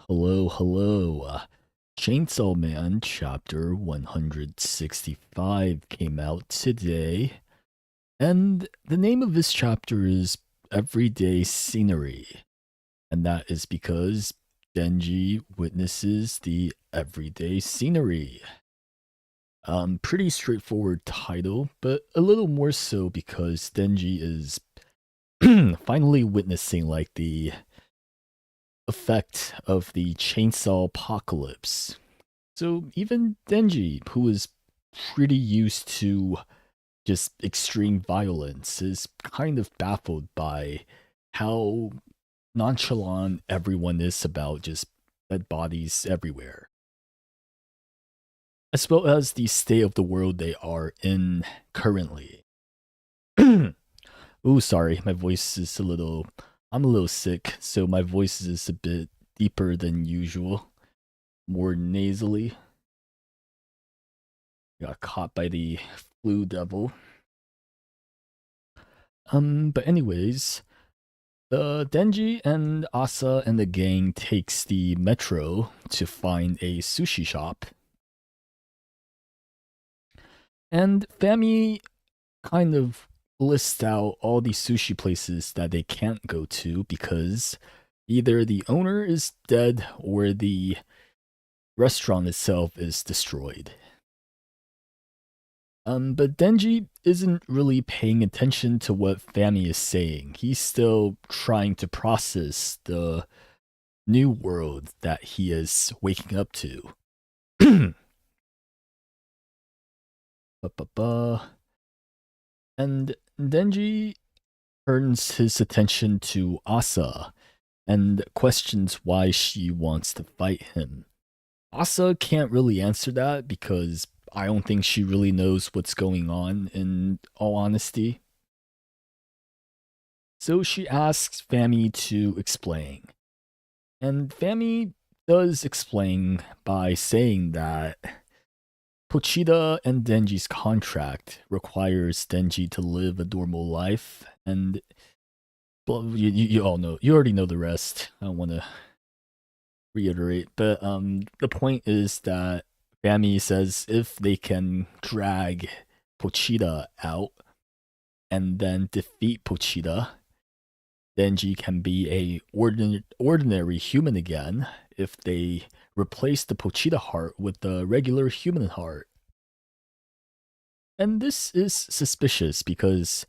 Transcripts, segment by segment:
Hello, hello. Chainsaw Man chapter 165 came out today, and the name of this chapter is Everyday Scenery, and that is because Denji witnesses the everyday scenery. Pretty straightforward title, but a little more so because Denji is finally witnessing like the effect of the chainsaw apocalypse. So even Denji, who is pretty used to just extreme violence, is kind of baffled by how nonchalant everyone is about just dead bodies everywhere, as well as the state of the world they are in currently. Ooh, sorry, my voice is a little. I'm a little sick, so my voice is a bit deeper than usual, more nasally. Got caught by the flu devil. But anyways, Denji and Asa and the gang takes the metro to find a sushi shop. And Fami kind of lists out all the sushi places that they can't go to because either the owner is dead or the restaurant itself is destroyed. But Denji isn't really paying attention to what Fami is saying. He's still trying to process the new world that he is waking up to. And Denji turns his attention to Asa and questions why she wants to fight him. Asa can't really answer that because I don't think she really knows what's going on, in all honesty. So she asks Fami to explain. And Fami does explain by saying that Pochita and Denji's contract requires Denji to live a normal life, and well, you all know, you already know the rest. I don't want to reiterate, but the point is that Fami says if they can drag Pochita out and then defeat Pochita, Denji can be a ordinary human again if they replace the Pochita heart with the regular human heart. And this is suspicious because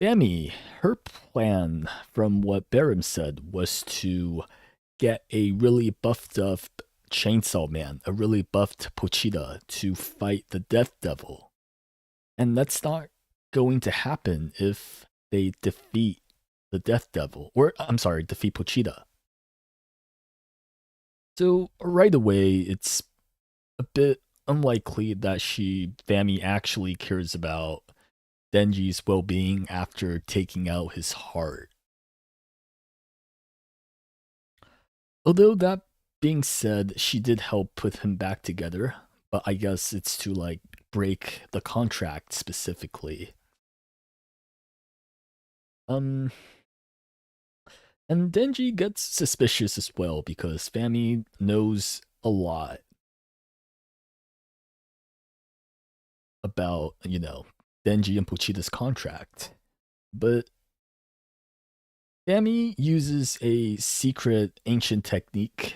Fami, her plan, from what Barum said, was to get a really buffed up Chainsaw Man, a really buffed Pochita, to fight the Death Devil. And that's not going to happen if they defeat the Death Devil. Or, I'm sorry, defeat Pochita. So, right away, it's a bit unlikely that Fami actually cares about Denji's well being after taking out his heart. Although that being said, she did help put him back together, but I guess it's to like break the contract specifically. And Denji gets suspicious as well because Fami knows a lot about, Denji and Pochita's contract. But Fami uses a secret ancient technique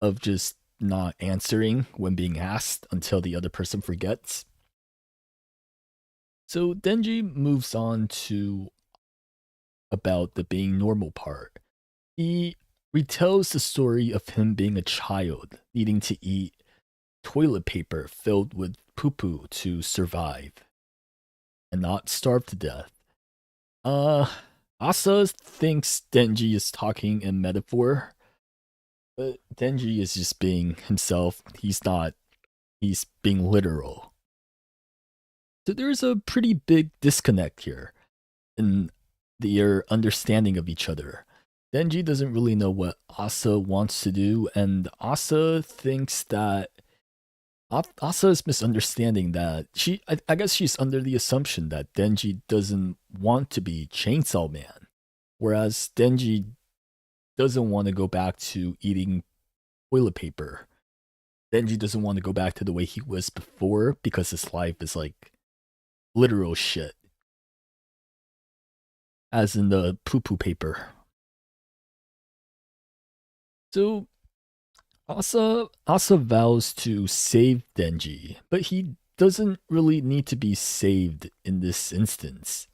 of just not answering when being asked until the other person forgets. So Denji moves on to about the being normal part. He retells the story of him being a child, needing to eat toilet paper filled with poo poo to survive and not starve to death. Asa thinks Denji is talking in metaphor, but Denji is just being himself. He's not, he's being literal. So there's a pretty big disconnect here in their understanding of each other. Denji doesn't really know what Asa wants to do, and Asa thinks that Asa is misunderstanding that I guess she's under the assumption that Denji doesn't want to be Chainsaw Man, whereas Denji doesn't want to go back to eating toilet paper. Denji doesn't want to go back to the way he was before because his life is like literal shit. As in the poo poo paper. So Asa vows to save Denji, but he doesn't really need to be saved in this instance.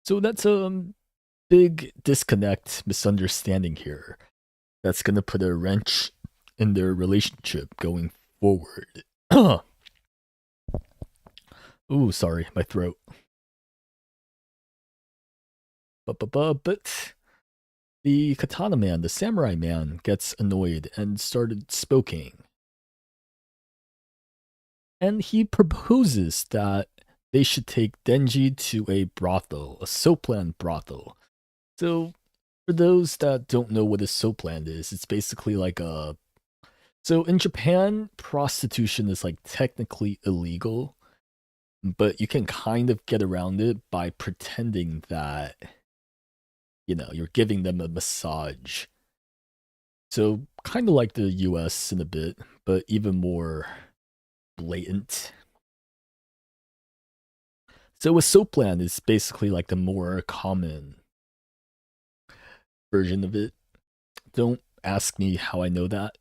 So that's a big disconnect, misunderstanding here. That's gonna put a wrench in their relationship going forward. Ooh, sorry, my throat. But the katana man, the samurai man, gets annoyed and started smoking. And he proposes that they should take Denji to a brothel, a soapland brothel. So, for those that don't know what a soapland is, it's basically like a. So, in Japan, prostitution is like technically illegal, but you can kind of get around it by pretending that, you're giving them a massage. So, kind of like the US in a bit, but even more blatant. So, a soapland is basically like the more common version of it. Don't ask me how I know that.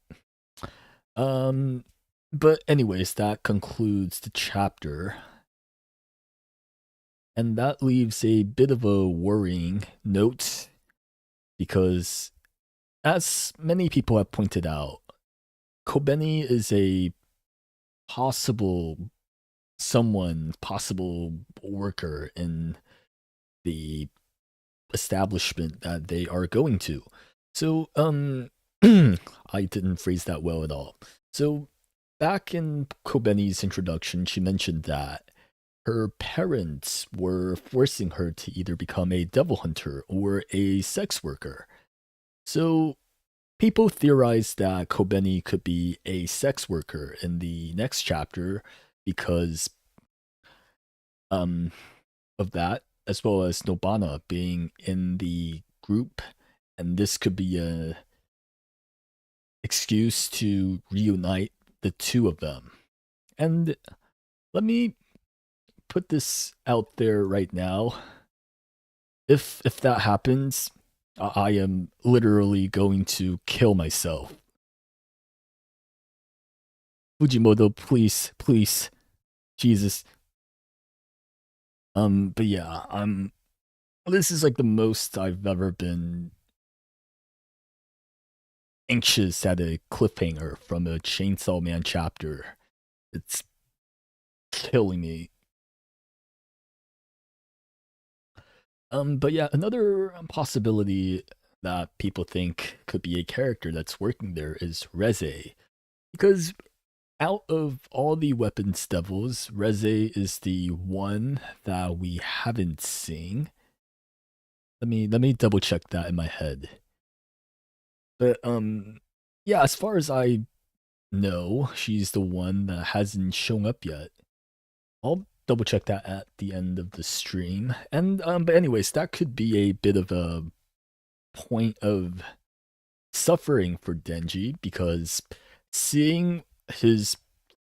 But anyways, that concludes the chapter. And that leaves a bit of a worrying note because, as many people have pointed out, Kobeni is a possible worker in the establishment that they are going to. So, I didn't phrase that well at all. So, back in Kobeni's introduction, she mentioned that her parents were forcing her to either become a devil hunter or a sex worker. So, people theorized that Kobeni could be a sex worker in the next chapter because of that, as well as Nobana being in the group, and this could be a excuse to reunite the two of them. And let me put this out there right now. If that happens, I am literally going to kill myself. Fujimoto, please, Jesus. But yeah, this is like the most I've ever been anxious at a cliffhanger from a Chainsaw Man chapter. It's killing me. But yeah, another possibility that people think could be a character that's working there is Reze. Because out of all the weapons devils, Reze is the one that we haven't seen. Let me double check that in my head. But yeah, as far as I know, she's the one that hasn't shown up yet. I'll double check that at the end of the stream. And but anyways, that could be a bit of a point of suffering for Denji because seeing his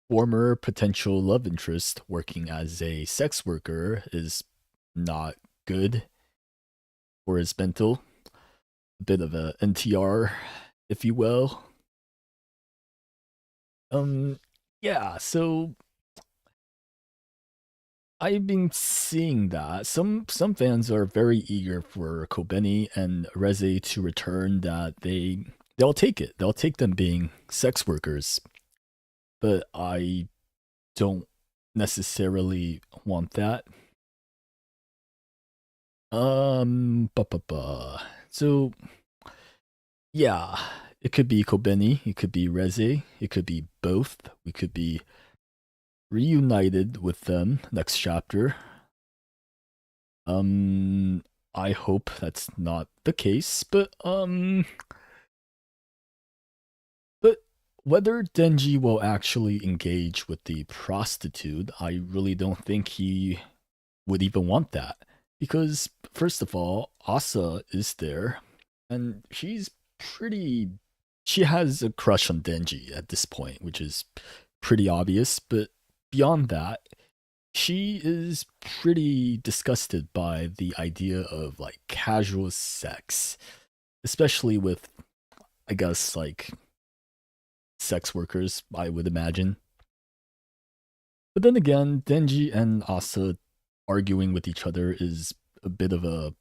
former potential love interest working as a sex worker is not good for his mental. A bit of a NTR, if you will. Yeah, so I've been seeing that some fans are very eager for Kobeni and Reze to return. That they'll take it. They'll take them being sex workers, but I don't necessarily want that. So yeah, it could be Kobeni, it could be Reze, it could be both. We could be reunited with them next chapter. I hope that's not the case, but whether Denji will actually engage with the prostitute, I really don't think he would even want that. Because, first of all, Asa is there. and she has a crush on Denji at this point, which is pretty obvious, but beyond that, she is pretty disgusted by the idea of like casual sex, especially with, I guess, like sex workers, I would imagine. But then again, Denji and Asa arguing with each other is a bit of a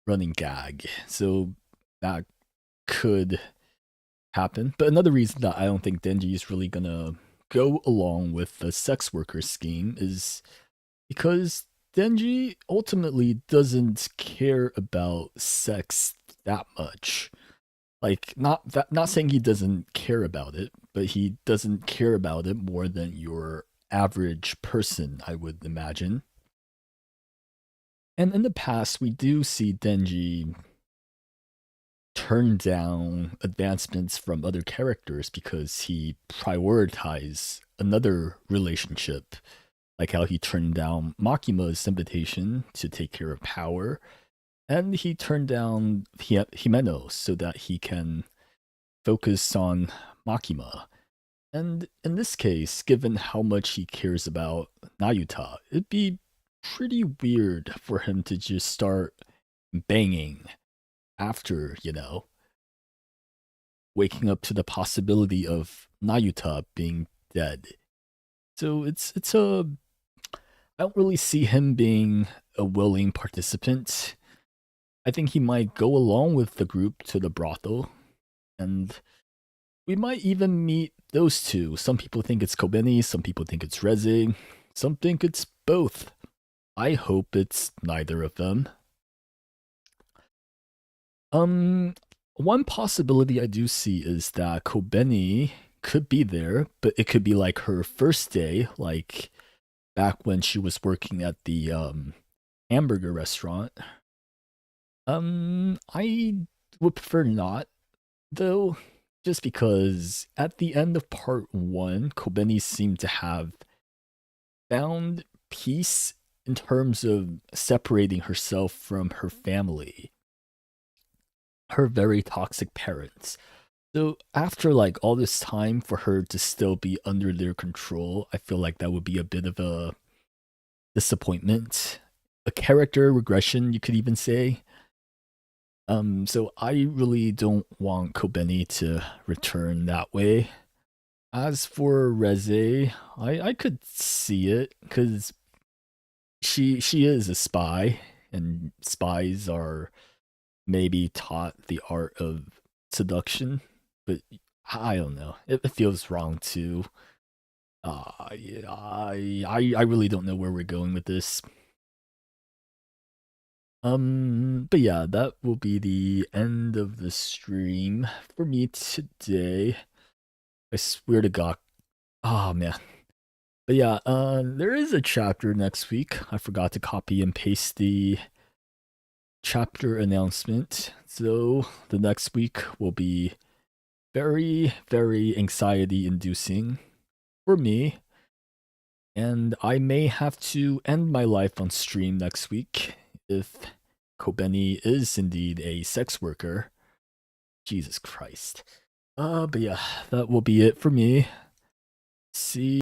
running gag. So that could happen. But another reason that I don't think Denji is really gonna go along with the sex worker scheme is because Denji ultimately doesn't care about sex that much. Like not saying he doesn't care about it, but he doesn't care about it more than your average person, I would imagine. And in the past, we do see Denji turn down advancements from other characters because he prioritized another relationship, like how he turned down Makima's invitation to take care of power, and he turned down Himeno so that he can focus on Makima. And in this case, given how much he cares about Nayuta, it'd be pretty weird for him to just start banging after, waking up to the possibility of Nayuta being dead. So it's a I don't really see him being a willing participant. I think he might go along with the group to the brothel, and we might even meet those two. Some people think it's Kobeni, some people think it's Reze, some think it's both. I hope it's neither of them. Um, One possibility I do see is that Kobeni could be there, but it could be like her first day, like back when she was working at the hamburger restaurant. I would prefer not, though, just because at the end of part one, Kobeni seemed to have found peace in terms of separating herself from her family, her very toxic parents. So after like all this time for her to still be under their control, I feel like that would be a bit of a disappointment, a character regression, you could even say. So I really don't want Kobeni to return that way. As for Reze, I could see it because she is a spy, and spies are maybe taught the art of seduction, but I don't know. It feels wrong too. Yeah, I really don't know where we're going with this. But yeah, that will be the end of the stream for me today. I swear to God. Oh man. But yeah, there is a chapter next week. I forgot to copy and paste the chapter announcement. So the next week will be very, very anxiety inducing for me. And I may have to end my life on stream next week if Kobeni is indeed a sex worker. Jesus Christ. But yeah, that will be it for me. See